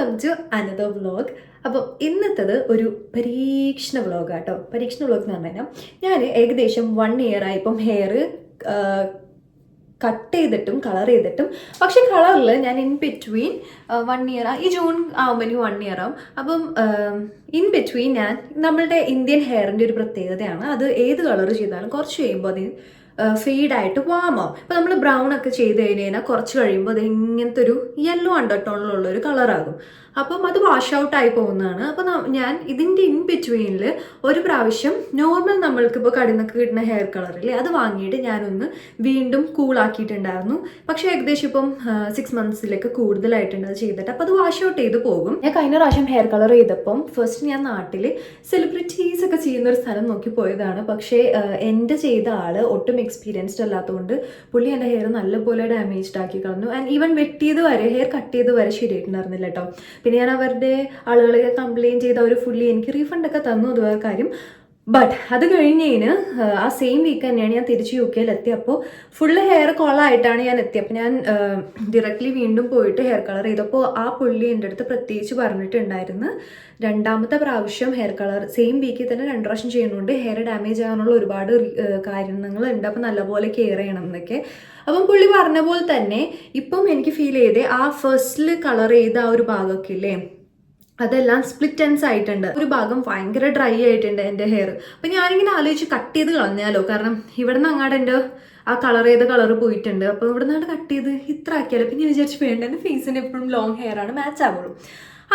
Welcome to another vlog. അപ്പോൾ ഇന്നത്തത് ഒരു പരീക്ഷണ വ്ളോഗാട്ടോ. പരീക്ഷണ വ്ളോഗ് എന്ന് പറഞ്ഞു കഴിഞ്ഞാൽ ഞാൻ ഏകദേശം 1 ഇയർ ആയിപ്പം ഹെയർ കട്ട് ചെയ്തിട്ടും കളർ ചെയ്തിട്ടും, പക്ഷെ കളറിൽ ഞാൻ ഇൻ ബിറ്റ്വീൻ 1 ഇയർ ഈ ജൂൺ ആകുമ്പോൾ 1 ഇയർ ആവും. അപ്പം ഇൻ ബിറ്റ്വീൻ ഞാൻ നമ്മളുടെ ഇന്ത്യൻ ഹെയറിൻ്റെ ഒരു പ്രത്യേകതയാണ്, അത് ഏത് കളർ ചെയ്താലും കുറച്ച് കഴിയുമ്പോൾ അതിന് ഫെയ്ഡായിട്ട് വാമാവും. ഇപ്പോൾ നമ്മൾ ബ്രൗൺ ഒക്കെ ചെയ്ത് കഴിഞ്ഞാൽ കുറച്ച് കഴിയുമ്പോൾ അത് ഇങ്ങനത്തെ ഒരു യെല്ലോ അണ്ടർടോണിലുള്ളൊരു കളറാകും. അപ്പം അത് വാഷ് ഔട്ട് ആയി പോകുന്നതാണ്. അപ്പോൾ ഞാൻ ഇതിൻ്റെ ഇൻ ബിറ്റ്വീനിൽ ഒരു പ്രാവശ്യം നോർമൽ നമ്മൾക്കിപ്പോൾ കടന്നൊക്കെ കിട്ടുന്ന ഹെയർ കളറില്ലേ അത് വാങ്ങിയിട്ട് ഞാനൊന്ന് വീണ്ടും കൂളാക്കിയിട്ടുണ്ടായിരുന്നു. പക്ഷേ ഏകദേശം ഇപ്പം 6 മന്ത്സിലേക്ക് കൂടുതലായിട്ടുണ്ട് അത് ചെയ്തിട്ട്. അപ്പോൾ അത് വാഷ് ഔട്ട് ചെയ്ത് പോകും. ഞാൻ കഴിഞ്ഞ പ്രാവശ്യം ഹെയർ കളർ ചെയ്തപ്പം ഫസ്റ്റ് ഞാൻ നാട്ടിൽ സെലിബ്രിറ്റീസ് ഒക്കെ ചെയ്യുന്നൊരു സ്ഥലം നോക്കി പോയതാണ്. പക്ഷേ എൻ്റെ ചെയ്ത ആൾ ഒട്ടും എക്സ്പീരിയൻസ്ഡ് അല്ലാത്തതുകൊണ്ട് പുള്ളി എൻ്റെ ഹെയർ നല്ലപോലെ ഡാമേജ്ഡ് ആക്കി കളഞ്ഞു. ആൻഡ് ഈവൻ വെട്ടിയത് വരെ, ഹെയർ കട്ട് ചെയ്ത് വരെ ശരിയായിട്ടുണ്ടായിരുന്നില്ല കേട്ടോ. പിന്നെ ഞാൻ അവരുടെ ആളുകളെ കംപ്ലയിൻറ്റ് ചെയ്ത് അവർ ഫുള്ളി എനിക്ക് റീഫണ്ടൊക്കെ തന്നു, അത് വേറെ കാര്യം. ബട്ട് അത് കഴിഞ്ഞതിന് ആ സെയിം വീക്ക് തന്നെയാണ് ഞാൻ തിരിച്ച് UK എത്തിയപ്പോൾ ഫുള്ള് ഹെയർ കൊളായിട്ടാണ് ഞാൻ എത്തിയപ്പോൾ ഞാൻ ഡയറക്റ്റ്ലി വീണ്ടും പോയിട്ട് ഹെയർ കളർ ചെയ്തപ്പോൾ ആ പുള്ളി എൻ്റെ അടുത്ത് പ്രത്യേകിച്ച് പറഞ്ഞിട്ടുണ്ടായിരുന്നു, രണ്ടാമത്തെ പ്രാവശ്യം ഹെയർ കളർ സെയിം വീക്കിൽ തന്നെ 2 പ്രാവശ്യം ചെയ്യുന്നതുകൊണ്ട് ഹെയർ ഡാമേജ് ആകാനുള്ള ഒരുപാട് കാര്യങ്ങളുണ്ട്, അപ്പോൾ നല്ലപോലെ കെയർ ചെയ്യണം എന്നൊക്കെ. അപ്പം പുള്ളി പറഞ്ഞ പോലെ തന്നെ ഇപ്പം എനിക്ക് ഫീൽ ചെയ്തേ ആ ഫസ്റ്റിൽ കളർ ചെയ്ത ആ ഒരു ഭാഗമൊക്കെ ഇല്ലേ, അതെല്ലാം സ്പ്ലിറ്റ് എൻഡ്സ് ആയിട്ടുണ്ട്. ഒരു ഭാഗം ഭയങ്കര ഡ്രൈ ആയിട്ടുണ്ട് എൻ്റെ ഹെയർ. അപ്പം ഞാനിങ്ങനെ ആലോചിച്ച് കട്ട് ചെയ്ത് കളഞ്ഞാലോ, കാരണം ഇവിടെ നിന്ന് അങ്ങാട് എൻ്റെ ആ കളർ ചെയ്ത കളർ പോയിട്ടുണ്ട്. അപ്പോൾ ഇവിടെ നിന്നാണ് കട്ട് ചെയ്ത് ഇത്ര ആക്കിയാലോ. പിന്നെ വിചാരിച്ച് വേണ്ട, എൻ്റെ ഫേസിന് എപ്പോഴും ലോങ് ഹെയർ ആണ്, മാച്ച് ആവുള്ളൂ.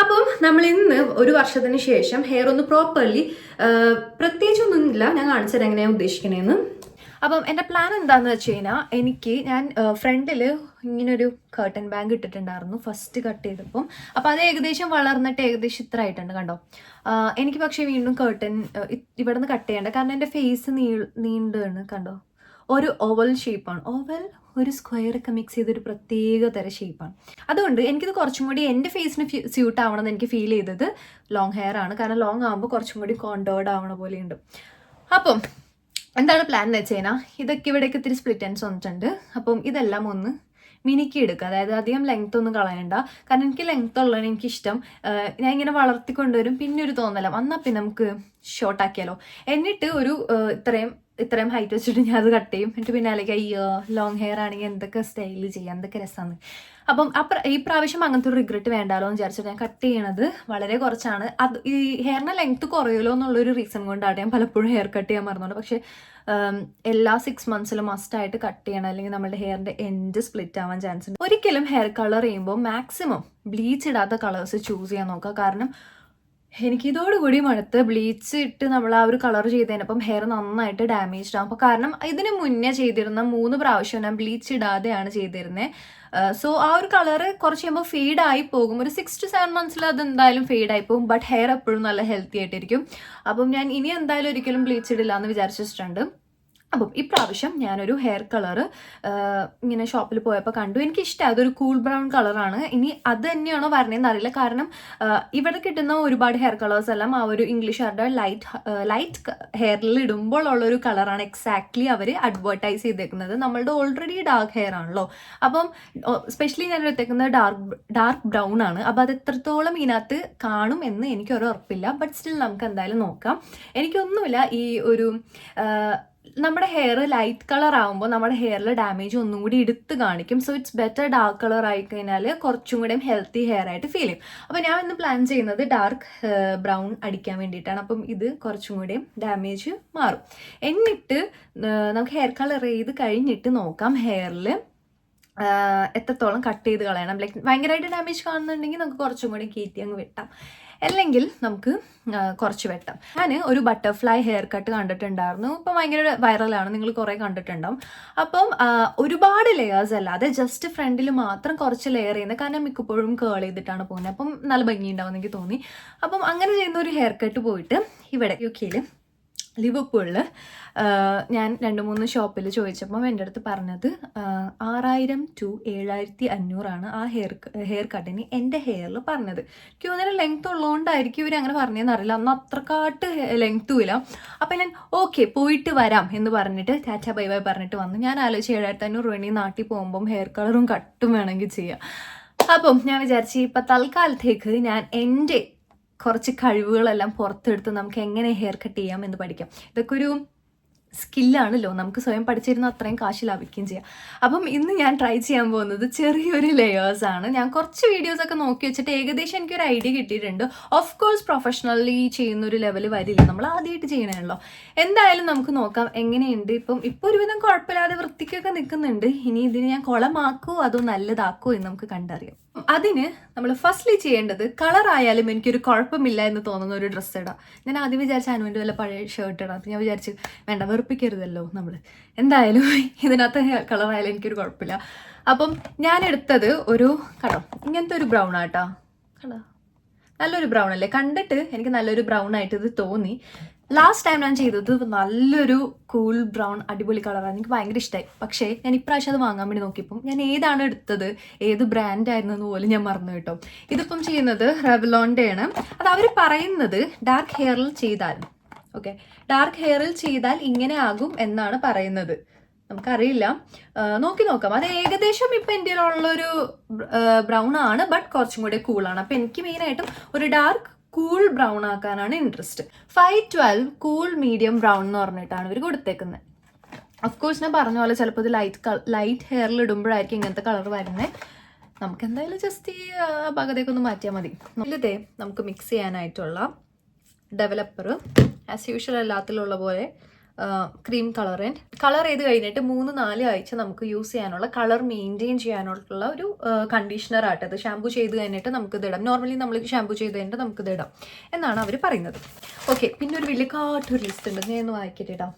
അപ്പം നമ്മൾ ഇന്ന് 1 വർഷത്തിന് ശേഷം ഹെയർ ഒന്ന് പ്രോപ്പർലി, പ്രത്യേകിച്ചൊന്നുമില്ല, ഞാൻ കാണിച്ചുതരാം എങ്ങനെയാണ് ഉദ്ദേശിക്കണേന്ന്. അപ്പം എൻ്റെ പ്ലാൻ എന്താണെന്ന് വെച്ച് കഴിഞ്ഞാൽ ഞാൻ ഫ്രണ്ടിൽ ഇങ്ങനൊരു കർട്ടൻ ബാങ്ക് ഇട്ടിട്ടുണ്ടായിരുന്നു ഫസ്റ്റ് കട്ട് ചെയ്തപ്പം. അപ്പോൾ അത് ഏകദേശം വളർന്നിട്ട് ഏകദേശം ഇത്ര ആയിട്ടുണ്ട് കണ്ടോ. എനിക്ക് പക്ഷേ വീണ്ടും കർട്ടൻ ഇവിടെ നിന്ന് കട്ട് ചെയ്യേണ്ട, കാരണം എൻ്റെ ഫേസ് നീണ്ടാണ് കണ്ടോ. ഒരു ഓവൽ ഷേപ്പാണ്, ഓവൽ ഒരു സ്ക്വയറൊക്കെ മിക്സ് ചെയ്തൊരു പ്രത്യേക തരം ഷേപ്പാണ്. അതുകൊണ്ട് എനിക്കിത് കുറച്ചും കൂടി എൻ്റെ ഫേസിന് സ്യൂട്ട് ആവണമെന്ന് എനിക്ക് ഫീൽ ചെയ്തത് ലോങ് ഹെയർ ആണ്, കാരണം ലോങ് ആകുമ്പോൾ കുറച്ചും കൂടി കോണ്ടേർഡ് ആവണ പോലെയുണ്ട്. അപ്പം എന്താണ് പ്ലാൻ എന്ന് വെച്ച് കഴിഞ്ഞാൽ ഇതൊക്കെ ഇവിടേക്ക് ഇത്തിരി സ്പ്ലിറ്റ് എൻഡ്സ് വന്നിട്ടുണ്ട്. അപ്പം ഇതെല്ലാം ഒന്ന് മിനുക്കി എടുക്കുക, അതായത് അധികം ലെങ്ത് ഒന്നും കളയണ്ട, കാരണം എനിക്ക് ലെങ്ത് ഉള്ളതാണ് എനിക്കിഷ്ടം. ഞാൻ ഇങ്ങനെ വളർത്തിക്കൊണ്ടുവരും, പിന്നെ ഒരു തോന്നലാം എന്നാൽ പിന്നെ നമുക്ക് ഷോർട്ട് ആക്കിയാലോ. എന്നിട്ട് ഒരു ഇത്രയും ഹൈറ്റ് വെച്ചിട്ട് ഞാൻ അത് കട്ട് ചെയ്യും. എന്നിട്ട് പിന്നെ അല്ലെങ്കിൽ അയ്യോ ലോങ് ഹെയർ ആണെങ്കിൽ എന്തൊക്കെ സ്റ്റൈൽ ചെയ്യാം, എന്തൊക്കെ രസമാണ്. അപ്പം ഈ പ്രാവശ്യം അങ്ങനത്തെ ഒരു റിഗ്രറ്റ് വേണ്ടാലോ എന്ന് വിചാരിച്ചിട്ട് ഞാൻ കട്ട് ചെയ്യണത് വളരെ കുറച്ചാണ്. അത് ഈ ഹെയറിൻ്റെ ലെങ്ത്ത് കുറയുമല്ലോ എന്നുള്ളൊരു റീസൺ കൊണ്ടാണ് ഞാൻ പലപ്പോഴും ഹെയർ കട്ട് ചെയ്യാൻ മറന്നുണ്ട്. പക്ഷേ എല്ലാ 6 മന്ത്സിലും മസ്റ്റായിട്ട് കട്ട് ചെയ്യണം, അല്ലെങ്കിൽ നമ്മുടെ ഹെയറിൻ്റെ എൻഡ് സ്പ്ലിറ്റ് ആവാൻ ചാൻസ് ഉണ്ട്. ഒരിക്കലും ഹെയർ കളർ ചെയ്യുമ്പോൾ മാക്സിമം ബ്ലീച്ച് ഇടാത്ത കളേഴ്സ് ചൂസ് ചെയ്യാൻ നോക്കുക, കാരണം എനിക്കിതോടുകൂടി മടുത്ത് ബ്ലീച്ച് ഇട്ട് നമ്മൾ ആ ഒരു കളർ ചെയ്തതിനപ്പം ഹെയർ നന്നായിട്ട് ഡാമേജ്ഡ് ആകും. അപ്പോൾ കാരണം ഇതിന് മുന്നേ ചെയ്തിരുന്ന 3 പ്രാവശ്യം ഞാൻ ബ്ലീച്ച് ഇടാതെയാണ് ചെയ്തിരുന്നത്. സോ ആ ഒരു കളറ് കുറച്ച് കഴിയുമ്പോൾ ഫെയ്ഡായി പോകും. ഒരു 6 to 7 മന്ത്സിൽ അത് എന്തായാലും ഫെയ്ഡായി പോകും. ബട്ട് ഹെയർ എപ്പോഴും നല്ല ഹെൽത്തി ആയിട്ടിരിക്കും. അപ്പം ഞാൻ ഇനി എന്തായാലും ഒരിക്കലും ബ്ലീച്ച് ഇടില്ല എന്ന് വിചാരിച്ചിട്ടുണ്ട്. അപ്പം ഇപ്രാവശ്യം ഞാനൊരു ഹെയർ കളറ് ഇങ്ങനെ ഷോപ്പിൽ പോയപ്പോൾ കണ്ടു, എനിക്കിഷ്ടമായി. അതൊരു കൂൾ ബ്രൗൺ കളറാണ്. ഇനി അത് തന്നെയാണോ വരണേന്ന് അറിയില്ല, കാരണം ഇവിടെ കിട്ടുന്ന ഒരുപാട് ഹെയർ കളേഴ്സ് എല്ലാം ആ ഒരു ഇംഗ്ലീഷുകാരുടെ ലൈറ്റ് ഹെയറിൽ ഇടുമ്പോൾ ഉള്ളൊരു കളറാണ് എക്സാക്ട്ലി അവർ അഡ്വർട്ടൈസ് ചെയ്തേക്കുന്നത്. നമ്മളുടെ ഓൾറെഡി ഡാർക്ക് ഹെയർ ആണല്ലോ. അപ്പം സ്പെഷ്യലി ഞാൻ എടുത്തേക്കുന്നത് ഡാർക്ക് ബ്രൗൺ ആണ്. അപ്പോൾ അത് എത്രത്തോളം ഇതിനകത്ത് കാണും എന്ന് എനിക്കൊരു ഉറപ്പില്ല. ബട്ട് സ്റ്റിൽ നമുക്ക് എന്തായാലും നോക്കാം. എനിക്കൊന്നുമില്ല, ഈ ഒരു നമ്മുടെ ഹെയർ ലൈറ്റ് കളർ ആകുമ്പോൾ നമ്മുടെ ഹെയറിൽ ഡാമേജ് ഒന്നും കൂടി എടുത്ത് കാണിക്കും. So it's better dark colour ആയി കഴിഞ്ഞാൽ കുറച്ചും കൂടെ ഹെൽത്തി ഹെയർ ആയിട്ട് ഫീൽ ചെയ്യും. അപ്പോൾ ഞാൻ ഇന്ന് പ്ലാൻ ചെയ്യുന്നത് ഡാർക്ക് ബ്രൗൺ അടിക്കാൻ വേണ്ടിയിട്ടാണ്. അപ്പം ഇത് കുറച്ചും കൂടി ഡാമേജ് മാറും. എന്നിട്ട് നമുക്ക് ഹെയർ കളർ ചെയ്ത് കഴിഞ്ഞിട്ട് നോക്കാം ഹെയറിൽ എത്രത്തോളം കട്ട് ചെയ്ത് കളയണം. ലൈക്ക് ഭയങ്കരമായിട്ട് ഡാമേജ് കാണുന്നുണ്ടെങ്കിൽ നമുക്ക് കുറച്ചും കൂടി കയറ്റി അങ്ങ് വെട്ടാം, അല്ലെങ്കിൽ നമുക്ക് കുറച്ച് വെട്ടാം. ഞാൻ ഒരു ബട്ടർഫ്ലൈ ഹെയർ കട്ട് കണ്ടിട്ടുണ്ടായിരുന്നു, ഇപ്പം ഭയങ്കര വൈറലാണ്, നിങ്ങൾ കുറേ കണ്ടിട്ടുണ്ടാവും. അപ്പം ഒരുപാട് ലെയേഴ്സ് അല്ലാതെ ജസ്റ്റ് ഫ്രണ്ടിൽ മാത്രം കുറച്ച് ലെയർ ചെയ്യുന്നത്, കാരണം മിക്കപ്പോഴും കേൾ ചെയ്തിട്ടാണ് പോകുന്നത്. അപ്പം നല്ല ഭംഗിയുണ്ടാവും എനിക്ക് തോന്നി. അപ്പം അങ്ങനെ ചെയ്യുന്ന ഒരു ഹെയർ കട്ട് പോയിട്ട് ഇവിടെ UK ലിവർപൂളിൽ ഞാൻ 2-3 ഷോപ്പിൽ ചോദിച്ചപ്പം എൻ്റെ അടുത്ത് പറഞ്ഞത് 6000 to 7500 ആ ഹെയർ കട്ടിന് എൻ്റെ ഹെയറിൽ പറഞ്ഞത്. എനിക്ക് തോന്നുന്നു ലെങ്ത് ഉള്ളതുകൊണ്ടായിരിക്കും ഇവർ അങ്ങനെ പറഞ്ഞതെന്ന് അറിയില്ല, അന്ന് അത്രക്കാട്ട് ലെങ്ത്തും ഇല്ല. അപ്പം ഞാൻ ഓക്കെ പോയിട്ട് വരാം എന്ന് പറഞ്ഞിട്ട് ടാറ്റ ബൈ ബൈ പറഞ്ഞിട്ട് വന്നു. ഞാൻ ആലോചിച്ച് 7500 രൂപ നാട്ടിൽ പോകുമ്പം ഹെയർ കളറും കട്ടും വേണമെങ്കിൽ ചെയ്യാം. അപ്പം ഞാൻ വിചാരിച്ചു ഇപ്പം തൽക്കാലത്തേക്ക് ഞാൻ എൻ്റെ കുറച്ച് കഴിവുകളെല്ലാം പുറത്തെടുത്ത് നമുക്ക് എങ്ങനെ ഹെയർ കട്ട് ചെയ്യാം എന്ന് പഠിക്കാം. ഇതൊക്കെ ഒരു സ്കില്ലാണല്ലോ, നമുക്ക് സ്വയം പഠിച്ചിരുന്ന അത്രയും കാശ് ലാഭിക്കുകയും ചെയ്യാം. അപ്പം ഇന്ന് ഞാൻ ട്രൈ ചെയ്യാൻ പോകുന്നത് ചെറിയൊരു ലെയേഴ്സാണ്. ഞാൻ കുറച്ച് വീഡിയോസൊക്കെ നോക്കി വെച്ചിട്ട് ഏകദേശം എനിക്കൊരു ഐഡിയ കിട്ടിയിട്ടുണ്ട്. ഓഫ് കോഴ്സ് പ്രൊഫഷണലി ചെയ്യുന്നൊരു ലെവൽ വരില്ല, നമ്മൾ ആദ്യമായിട്ട് ചെയ്യണമല്ലോ. എന്തായാലും നമുക്ക് നോക്കാം എങ്ങനെയുണ്ട്. ഇപ്പോൾ ഒരുവിധം കുഴപ്പമില്ലാതെ വൃത്തിക്കൊക്കെ നിൽക്കുന്നുണ്ട്. ഇനി ഇതിന് ഞാൻ കുളമാക്കുമോ അതോ നല്ലതാക്കുമോ എന്ന് നമുക്ക് കണ്ടറിയാം. അതിന് നമ്മൾ ഫസ്റ്റ്ലി ചെയ്യേണ്ടത്, കളറായാലും എനിക്കൊരു കുഴപ്പമില്ല എന്ന് തോന്നുന്ന ഒരു ഡ്രസ്സ് ഇടാം. ഞാൻ ആദ്യം വിചാരിച്ച അനുവിൻ്റെ വല്ല പഴയ ഷർട്ട് ഇടാം. ഞാൻ വിചാരിച്ചു വേണ്ട, വെറുപ്പിക്കരുതല്ലോ നമ്മൾ. എന്തായാലും ഇതിനകത്ത് കളറായാലും എനിക്കൊരു കുഴപ്പമില്ല. അപ്പം ഞാൻ എടുത്തത് ഒരു കടം ഇങ്ങനത്തെ ഒരു ബ്രൗൺ ആട്ടോ. കടോ നല്ലൊരു ബ്രൗൺ അല്ലേ, കണ്ടിട്ട് എനിക്ക് നല്ലൊരു ബ്രൗൺ ആയിട്ട് ഇത് തോന്നി. ലാസ്റ്റ് ടൈം ഞാൻ ചെയ്തത് നല്ലൊരു കൂൾ ബ്രൗൺ അടിപൊളി കളറാണ്, എനിക്ക് ഭയങ്കര ഇഷ്ടമായി. പക്ഷേ ഞാൻ ഇപ്രാവശ്യം അത് വാങ്ങാൻ വേണ്ടി നോക്കിയപ്പം ഞാൻ ഏതാണ് എടുത്തത്, ഏത് ബ്രാൻഡായിരുന്നു എന്ന് പോലും ഞാൻ മറന്നു കേട്ടോ. ഇതിപ്പം ചെയ്യുന്നത് റെവ്ലോണിൻ്റെ ആണ്. അത് അവർ പറയുന്നത് ഡാർക്ക് ഹെയറിൽ ചെയ്താൽ, ഓക്കെ, ഡാർക്ക് ഹെയറിൽ ചെയ്താൽ ഇങ്ങനെ ആകും എന്നാണ് പറയുന്നത്. നമുക്കറിയില്ല, നോക്കി നോക്കാം. അത് ഏകദേശം ഇപ്പം എൻ്റെ ഉള്ളൊരു ബ്രൗൺ ആണ്, ബട്ട് കുറച്ചും കൂടി കൂളാണ്. അപ്പം എനിക്ക് മെയിനായിട്ടും ഒരു ഡാർക്ക് കൂൾ ബ്രൗൺ ആക്കാനാണ് ഇൻട്രസ്റ്റ്. 512 കൂൾ മീഡിയം ബ്രൗൺ എന്ന് പറഞ്ഞിട്ടാണ് ഇവർ കൊടുത്തേക്കുന്നത്. അഫ്കോഴ്സ് ഞാൻ പറഞ്ഞ പോലെ ചിലപ്പോൾ ഇത് ലൈറ്റ് ഹെയറിൽ ഇടുമ്പോഴായിരിക്കും ഇങ്ങനത്തെ കളർ വരുന്നത്. നമുക്ക് എന്തായാലും ജസ്റ്റ് ഈ ഭാഗത്തേക്ക് ഒന്ന് മാറ്റിയാൽ മതി. ഇതേ നമുക്ക് മിക്സ് ചെയ്യാനായിട്ടുള്ള ഡെവലപ്പർ ആസ് യൂഷ്വൽ എല്ലാത്തിലുള്ള പോലെ ക്രീം കളർ ചെയ്ത് കഴിഞ്ഞിട്ട് 3-4 ആഴ്ച നമുക്ക് യൂസ് ചെയ്യാനുള്ള, കളർ മെയിൻറ്റെയിൻ ചെയ്യാനുള്ള ഒരു കണ്ടീഷണർ ആട്ടത്. ഷാമ്പു ചെയ്ത് കഴിഞ്ഞിട്ട് നമുക്കിത് ഇടാം. നോർമലി നമ്മൾ ഷാമ്പു ചെയ്ത് കഴിഞ്ഞിട്ട് നമുക്കിത് ഇടാം എന്നാണ് അവർ പറയുന്നത്. ഓക്കെ, പിന്നെ ഒരു വലിയ കാട്ടൊരു ലിസ്റ്റ് ഉണ്ട്, ഞാൻ ഒന്ന് വായിക്കിട്ട് ഇടാം.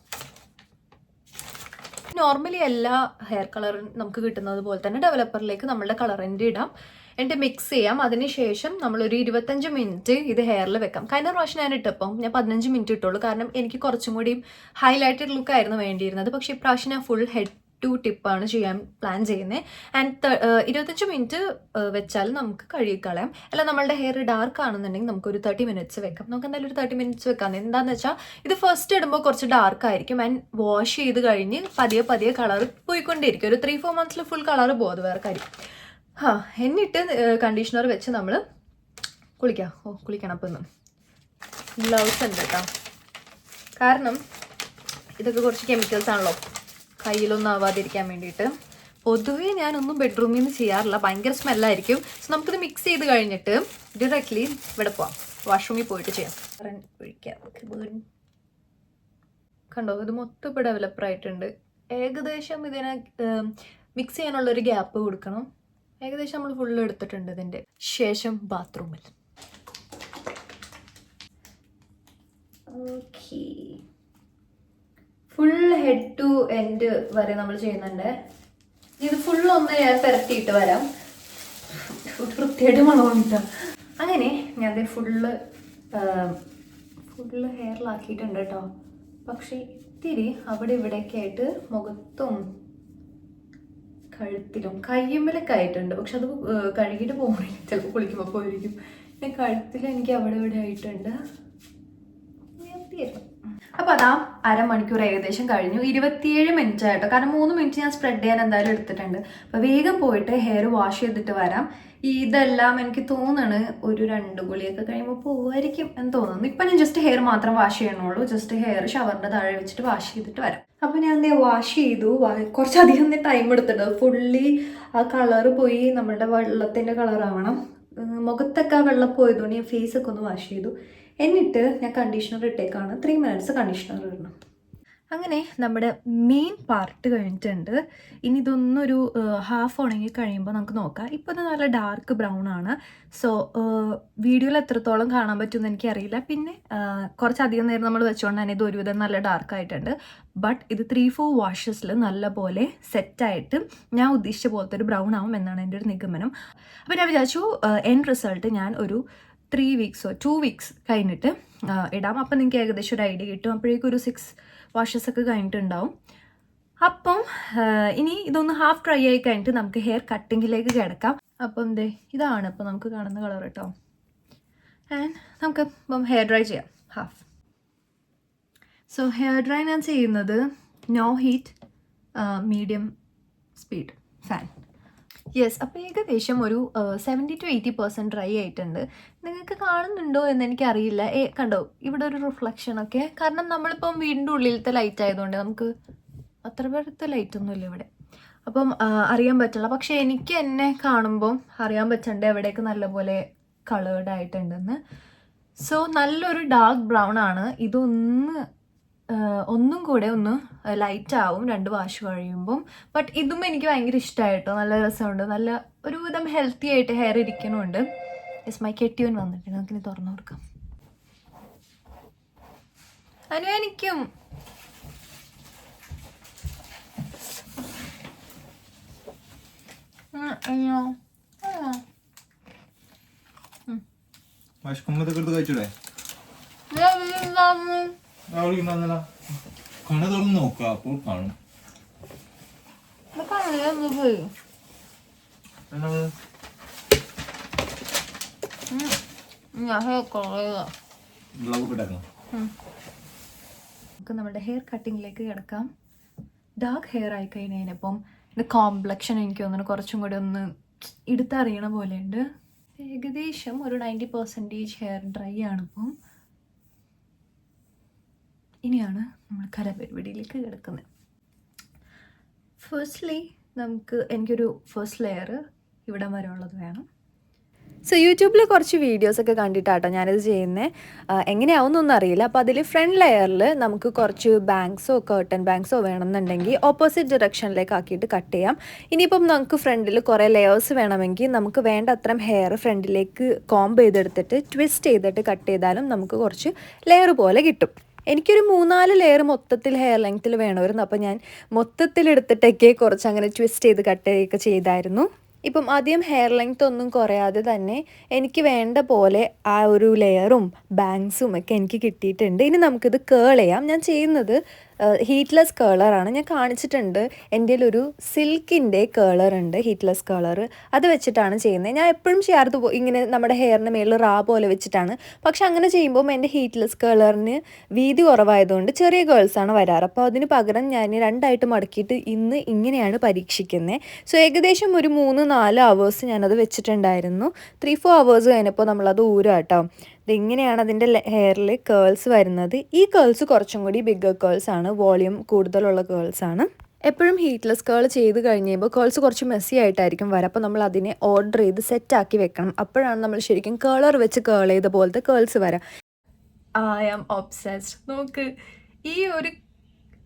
നോർമലി എല്ലാ ഹെയർ കളറും നമുക്ക് കിട്ടുന്നത് പോലെ തന്നെ ഡെവലപ്പറിലേക്ക് നമ്മളുടെ കളറിൻ്റെ ഇടാം, എന്നിട്ട് മിക്സ് ചെയ്യാം. അതിനുശേഷം നമ്മളൊരു 25 മിനിറ്റ് ഇത് ഹെയറിൽ വെക്കാം. കഴിഞ്ഞ പ്രാവശ്യം ഞാൻ ഇട്ടപ്പം ഞാൻ 15 മിനിറ്റ് ഇട്ടുള്ളൂ, കാരണം എനിക്ക് കുറച്ചും കൂടി ഹൈലൈറ്റഡ് ലുക്കായിരുന്നു വേണ്ടിയിരുന്നത്. പക്ഷേ ഇപ്രാവശ്യം ഞാൻ ഫുൾ ഹെഡ് ടു ടിപ്പാണ് ചെയ്യാൻ പ്ലാൻ ചെയ്യുന്നത്. ആൻഡ് 25 മിനിറ്റ് വെച്ചാൽ നമുക്ക് കഴുകിക്കളയാം. അല്ല നമ്മളുടെ ഹെയർ ഡാർക്ക് ആണെന്നുണ്ടെങ്കിൽ നമുക്കൊരു 30 മിനിറ്റ്സ് വെക്കാം. നമുക്ക് എന്തായാലും ഒരു 30 മിനിറ്റ്സ് വെക്കാം. എന്താണെന്ന് വെച്ചാൽ ഇത് ഫസ്റ്റ് ഇടുമ്പോൾ കുറച്ച് ഡാർക്ക് ആയിരിക്കും, ആൻഡ് വാഷ് ചെയ്ത് കഴിഞ്ഞ് പതിയെ കളർ പോയിക്കൊണ്ടേയിരിക്കും. ഒരു 3-4 മന്ത്സിൽ ഫുൾ കളർ പോകും, അത് വേറെ കാര്യം. എന്നിട്ട് കണ്ടീഷണർ വെച്ച് നമ്മൾ കുളിക്കണം. അപ്പം ഇന്ന് ഗ്ലൗസ് ഉണ്ട് കേട്ടോ, കാരണം ഇതൊക്കെ കുറച്ച് കെമിക്കൽസ് ആണല്ലോ, കയ്യിലൊന്നും ആവാതിരിക്കാൻ വേണ്ടിയിട്ട്. പൊതുവേ ഞാനൊന്നും ബെഡ്റൂമിൽ നിന്ന് ചെയ്യാറില്ല, ഭയങ്കര സ്മെല്ലായിരിക്കും. സോ നമുക്കിത് മിക്സ് ചെയ്ത് കഴിഞ്ഞിട്ട് ഡയറക്റ്റ്ലി ഇവിടെ പോവാം, വാഷ്റൂമിൽ പോയിട്ട് ചെയ്യാം. കണ്ടോ, ഇത് മൊത്തം ഇപ്പോൾ ഡെവലപ്പർ ആയിട്ടുണ്ട്. ഏകദേശം ഇതിനെ മിക്സ് ചെയ്യാനുള്ളൊരു ഗ്യാപ്പ് കൊടുക്കണം. ഏകദേശം നമ്മൾ ഫുള്ള് എടുത്തിട്ടുണ്ട്. ഇതിൻ്റെ ശേഷം ബാത്റൂമിൽ okay full head to end വരെ നമ്മൾ ചെയ്യുന്നുണ്ട്. ഇത് ഫുള്ളൊന്ന് ഞാൻ പെരട്ടിയിട്ട് വരാം, വൃത്തിയായിട്ട് മണമില്ല. അങ്ങനെ ഞാൻ ഫുള്ള് ഹെയറിലാക്കിയിട്ടുണ്ട് കേട്ടോ. പക്ഷേ ഇത്തിരി അവിടെ ഇവിടെയൊക്കെ ആയിട്ട് മുഖത്തും കഴുത്തിലും കയ്യുമ്മലൊക്കെ ആയിട്ടുണ്ട്. പക്ഷെ അത് കഴുകിയിട്ട് പോകണില്ല, ചിലപ്പോൾ കുളിക്കുമ്പോൾ പോയിരിക്കും. പിന്നെ കഴുത്തിൽ എനിക്ക് അവിടെ ഇവിടെ ആയിട്ടുണ്ട്. അപ്പോൾ അതാ അരമണിക്കൂർ ഏകദേശം കഴിഞ്ഞു. 27 മിനിറ്റ് ആയിട്ടോ, കാരണം 3 മിനിറ്റ് ഞാൻ സ്പ്രെഡ് ചെയ്യാൻ എന്തായാലും എടുത്തിട്ടുണ്ട്. അപ്പോൾ വേഗം പോയിട്ട് ഹെയർ വാഷ് ചെയ്തിട്ട് വരാം. ഇതെല്ലാം എനിക്ക് തോന്നണ് ഒരു 2 കുളിയൊക്കെ കഴിയുമ്പോൾ പോവായിരിക്കും എന്ന് തോന്നുന്നു. ഇപ്പം ഞാൻ ജസ്റ്റ് ഹെയർ മാത്രം വാഷ് ചെയ്യണുള്ളൂ. ജസ്റ്റ് ഹെയർ ഷവറിൻ്റെ താഴെ വെച്ചിട്ട് വാഷ് ചെയ്തിട്ട് വരാം. അപ്പോൾ ഞാൻ വാഷ് ചെയ്തു. കുറച്ചധികം ടൈം എടുത്തിട്ടുണ്ട്. ഫുള്ളി ആ കളറ് പോയി നമ്മളുടെ വെള്ളത്തിൻ്റെ കളറാവണം. മുഖത്തൊക്കെ ആ വെള്ളം പോയതുകൊണ്ട് ഞാൻ ഫേസൊക്കെ ഒന്ന് വാഷ് ചെയ്തു. എന്നിട്ട് ഞാൻ കണ്ടീഷണർ ഇട്ടേക്കാണ്. 3 മിനിറ്റ്സ് കണ്ടീഷണർ ഇടണം. അങ്ങനെ നമ്മുടെ മെയിൻ പാർട്ട് കഴിഞ്ഞിട്ടുണ്ട്. ഇനി ഇതൊന്നൊരു ഹാഫ് ഉണങ്ങി കഴിയുമ്പോൾ നമുക്ക് നോക്കാം. ഇപ്പോൾ ഇത് നല്ല ഡാർക്ക് ബ്രൗൺ ആണ്. സോ വീഡിയോയിൽ എത്രത്തോളം കാണാൻ പറ്റുമെന്ന് എനിക്കറിയില്ല. പിന്നെ കുറച്ചധികം നേരം നമ്മൾ വെച്ചുകൊണ്ട് തന്നെ ഇത് ഒരുവിധം നല്ല ഡാർക്ക് ആയിട്ടുണ്ട്. ബട്ട് ഇത് 3-4 വാഷസിൽ നല്ല പോലെ സെറ്റായിട്ട് ഞാൻ ഉദ്ദേശിച്ച പോലത്തെ ഒരു ബ്രൗൺ ആവും എന്നാണ് എൻ്റെ ഒരു നിഗമനം. അപ്പോൾ ഞാൻ വിചാരിച്ചു എൻഡ് റിസൾട്ട് ഞാൻ ഒരു 3 വീക്സോ 2 വീക്സ് കഴിഞ്ഞിട്ട് ഇടാം. അപ്പം നിങ്ങൾക്ക് ഏകദേശം ഒരു ഐഡിയ കിട്ടും. അപ്പോഴേക്കും ഒരു 6 വാഷസ് ഒക്കെ കഴിഞ്ഞിട്ടുണ്ടാവും. അപ്പം ഇനി ഇതൊന്ന് ഹാഫ് ഡ്രൈ ആയി കഴിഞ്ഞിട്ട് നമുക്ക് ഹെയർ കട്ടിങ്ങിലേക്ക് കിടക്കാം. അപ്പം ഇതാണ് ഇപ്പം നമുക്ക് കാണുന്ന കളർ കേട്ടോ. ആൻഡ് നമുക്ക് ഇപ്പം ഹെയർ ഡ്രൈ ചെയ്യാം ഹാഫ്. സോ ഹെയർ ഡ്രൈ ഞാൻ ചെയ്യുന്നത് no heat medium speed fan. Yes, അപ്പോൾ ഏകദേശം ഒരു 70-80% ഡ്രൈ ആയിട്ടുണ്ട്. നിങ്ങൾക്ക് കാണുന്നുണ്ടോ എന്ന് എനിക്കറിയില്ല. കണ്ടോ ഇവിടെ ഒരു റിഫ്ലക്ഷനൊക്കെ, കാരണം നമ്മളിപ്പം വീടിൻ്റെ ഉള്ളിലത്തെ ലൈറ്റ് ആയതുകൊണ്ട് നമുക്ക് അത്ര പേരത്തെ ലൈറ്റൊന്നുമില്ല ഇവിടെ, അപ്പം അറിയാൻ പറ്റില്ല. പക്ഷേ എനിക്ക് എന്നെ കാണുമ്പം അറിയാൻ പറ്റുന്നുണ്ട് എവിടെയൊക്കെ നല്ലപോലെ കളേർഡ് ആയിട്ടുണ്ടെന്ന്. സോ നല്ലൊരു ഡാർക്ക് ബ്രൗൺ ആണ്. ഒന്നും കൂടെ ഒന്ന് ലൈറ്റ് ആവും 2 വാഷ് കഴിയുമ്പം. ബട്ട് ഇതും എനിക്ക് ഭയങ്കര ഇഷ്ടമായിട്ടോ, നല്ല രസമുണ്ട്, നല്ല ഒരു വിധം ഹെൽത്തി ആയിട്ട് ഹെയർ ഇരിക്കണമുണ്ട്. യെസ്, മൈ കെട്ടിയവൻ വന്നിട്ടുണ്ട്, നമുക്കിനി തുറന്നു കൊടുക്കാം. എനിക്കും കണ്ണ തുറന്ന് നോക്കുക, അപ്പോൾ കാണും. നമ്മുടെ ഹെയർ കട്ടിങ്ങിലേക്ക് കിടക്കാം. ഡാർക്ക് ഹെയർ ആയി കഴിഞ്ഞപ്പം എൻ്റെ കോംപ്ലക്ഷൻ എനിക്ക് തോന്നുന്നു കുറച്ചും കൂടി ഒന്ന് എടുത്തറിയണ പോലെയുണ്ട്. ഏകദേശം ഒരു 90% ഹെയർ ഡ്രൈ ആണിപ്പം. ഇനിയാണ് നമ്മൾ കലാപരിപാടിയിലേക്ക് കിടക്കുന്നത്. ഫസ്റ്റ്ലി എനിക്കൊരു ഫസ്റ്റ് ലെയർ ഇവിടെ വരെ ഉള്ളത് വേണം. സോ യൂട്യൂബിൽ കുറച്ച് വീഡിയോസൊക്കെ കണ്ടിട്ടാട്ടോ ഞാനിത് ചെയ്യുന്നത്. എങ്ങനെയാവുന്നൊന്നും അറിയില്ല. അപ്പോൾ അതിൽ ഫ്രണ്ട് ലെയറിൽ നമുക്ക് കുറച്ച് ബാങ്ക്സോ കർട്ടൻ ബാങ്ക്സോ വേണമെന്നുണ്ടെങ്കിൽ ഓപ്പോസിറ്റ് ഡിറക്ഷനിലേക്ക് ആക്കിയിട്ട് കട്ട് ചെയ്യാം. ഇനിയിപ്പം നമുക്ക് ഫ്രണ്ടിൽ കുറേ ലെയേഴ്സ് വേണമെങ്കിൽ നമുക്ക് വേണ്ട അത്രയും ഹെയർ ഫ്രണ്ടിലേക്ക് കോംബ് ചെയ്തെടുത്തിട്ട് ട്വിസ്റ്റ് ചെയ്തിട്ട് കട്ട് ചെയ്താലും നമുക്ക് കുറച്ച് ലെയർ പോലെ കിട്ടും. എനിക്കൊരു 3-4 ലെയർ മൊത്തത്തിൽ ഹെയർ ലെങ്ത്തിൽ വേണമായിരുന്നു. അപ്പോൾ ഞാൻ മൊത്തത്തിലെടുത്തിട്ടൊക്കെ കുറച്ച് അങ്ങനെ ട്വിസ്റ്റ് ചെയ്ത് കട്ട് ചെയ്യുകയൊക്കെ ചെയ്തായിരുന്നു. ഇപ്പം ആദ്യം ഹെയർ ലെങ്ത് ഒന്നും കുറയാതെ തന്നെ എനിക്ക് വേണ്ട പോലെ ആ ഒരു ലെയറും ബാങ്ക്സും ഒക്കെ എനിക്ക് കിട്ടിയിട്ടുണ്ട്. ഇനി നമുക്കിത് കേൾ ചെയ്യാം. ഞാൻ ചെയ്യുന്നത് ഹീറ്റ്ലെസ് കേളറാണ്. ഞാൻ കാണിച്ചിട്ടുണ്ട്. എൻ്റെ ഒരു സിൽക്കിൻ്റെ കേളറുണ്ട്, ഹീറ്റ്ലെസ് കേളർ. അത് വെച്ചിട്ടാണ് ചെയ്യുന്നത്. ഞാൻ എപ്പോഴും ചെയ്യാറത് ഇങ്ങനെ നമ്മുടെ ഹെയറിന് മേളിൽ റാ പോലെ വെച്ചിട്ടാണ്. പക്ഷെ അങ്ങനെ ചെയ്യുമ്പോൾ എൻ്റെ ഹീറ്റ്ലെസ് കേളറിന് വീതി കുറവായതുകൊണ്ട് ചെറിയ കേൾസാണ് വരാറ്. അപ്പോൾ അതിന് പകരം ഞാൻ 2ആയിട്ട് മടക്കിയിട്ട് ഇന്ന് ഇങ്ങനെയാണ് പരീക്ഷിക്കുന്നത്. സോ ഏകദേശം ഒരു 3-4 hours ഞാനത് വെച്ചിട്ടുണ്ടായിരുന്നു. 3-4 hours കഴിഞ്ഞപ്പോൾ നമ്മളത് ഊരാം കേട്ടോ. ഇങ്ങനെയാണ് അതിൻ്റെ ഹെയറിൽ കേൾസ് വരുന്നത്. ഈ കേൾസ് കുറച്ചും കൂടി ബിഗ്ഗർ കേൾസ് ആണ്, വോളിയം കൂടുതലുള്ള കേൾസ് ആണ്. എപ്പോഴും ഹീറ്റ്ലെസ് കേൾ ചെയ്ത് കഴിയുമ്പോൾ കേൾസ് കുറച്ച് മെസ്സി ആയിട്ടായിരിക്കും വരാം. അപ്പോൾ നമ്മൾ അതിനെ ഓർഡർ ചെയ്ത് സെറ്റാക്കി വെക്കണം. അപ്പോഴാണ് നമ്മൾ ശരിക്കും കേളർ വെച്ച് കേൾ ചെയ്ത പോലത്തെ കേൾസ് വരാം. I am obsessed. നോക്ക്,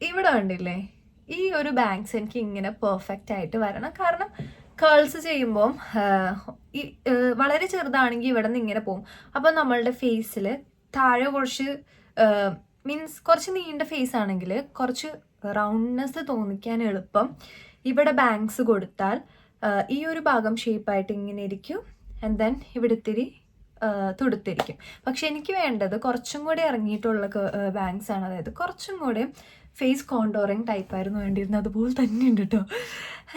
ഇവിടെ ഉണ്ടില്ലേ, ഈ ഒരു ബാങ്ക്സ് എനിക്ക് ഇങ്ങനെ പെർഫെക്റ്റ് ആയിട്ട് വരണം. കാരണം കേൾസ് ചെയ്യുമ്പം വളരെ ചെറുതാണെങ്കിൽ ഇവിടെ നിന്ന് ഇങ്ങനെ പോകും. അപ്പം നമ്മളുടെ ഫേസിൽ താഴെ കുറച്ച് കുറച്ച് നീണ്ട ഫേസ് ആണെങ്കിൽ കുറച്ച് റൗണ്ട്നെസ് തോന്നിക്കാൻ എളുപ്പം ഇവിടെ ബാങ്ക്സ് കൊടുത്താൽ ഈ ഒരു ഭാഗം ഷേപ്പായിട്ട് ഇങ്ങനെ ഇരിക്കും. ആൻഡ് ദെൻ ഇവിടെ ഇത്തിരി തുടുത്തിരിക്കും. പക്ഷെ എനിക്ക് വേണ്ടത് കുറച്ചും കൂടി ഇറങ്ങിയിട്ടുള്ള ബാങ്ക്സ് ആണ്. അതായത് കുറച്ചും കൂടി ഫേസ് കോണ്ടോറിങ് ടൈപ്പായിരുന്നു വേണ്ടിയിരുന്നത്. അതുപോലെ തന്നെ ഉണ്ട് കേട്ടോ.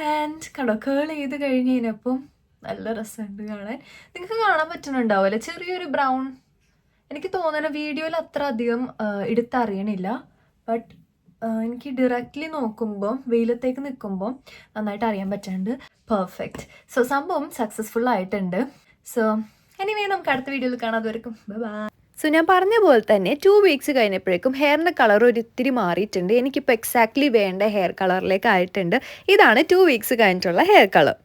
ആൻഡ് കണ്ടോ, കേൾ ചെയ്ത് കഴിഞ്ഞ് കഴിഞ്ഞപ്പം നല്ല രസമുണ്ട് കാണാൻ. നിങ്ങൾക്ക് കാണാൻ പറ്റുന്നുണ്ടാവുമല്ലോ ചെറിയൊരു ബ്രൗൺ. എനിക്ക് തോന്നുന്നു വീഡിയോയിൽ അത്ര അധികം എടുത്തറിയണില്ല. ബട്ട് എനിക്ക് ഡയറക്റ്റ്ലി നോക്കുമ്പോൾ, വെയിലത്തേക്ക് നിൽക്കുമ്പോൾ നന്നായിട്ട് അറിയാൻ പറ്റുന്നുണ്ട്. പെർഫെക്റ്റ്. സോ സംഭവം സക്സസ്ഫുൾ ആയിട്ടുണ്ട്. സോ എനിവേ നമുക്ക് അടുത്ത വീഡിയോയിൽ കാണാം. അതുവരെക്കും ബൈ. സോ ഞാൻ പറഞ്ഞ പോലെ തന്നെ 2 weeks കഴിഞ്ഞപ്പോഴേക്കും ഹെയറിൻ്റെ കളർ ഒരിത്തിരി മാറിയിട്ടുണ്ട്. എനിക്കിപ്പോൾ എക്സാക്ട്ലി വേണ്ട ഹെയർ കളറിലേക്ക് ആയിട്ടുണ്ട്. ഇതാണ് 2 weeks കഴിഞ്ഞിട്ടുള്ള ഹെയർ കളർ.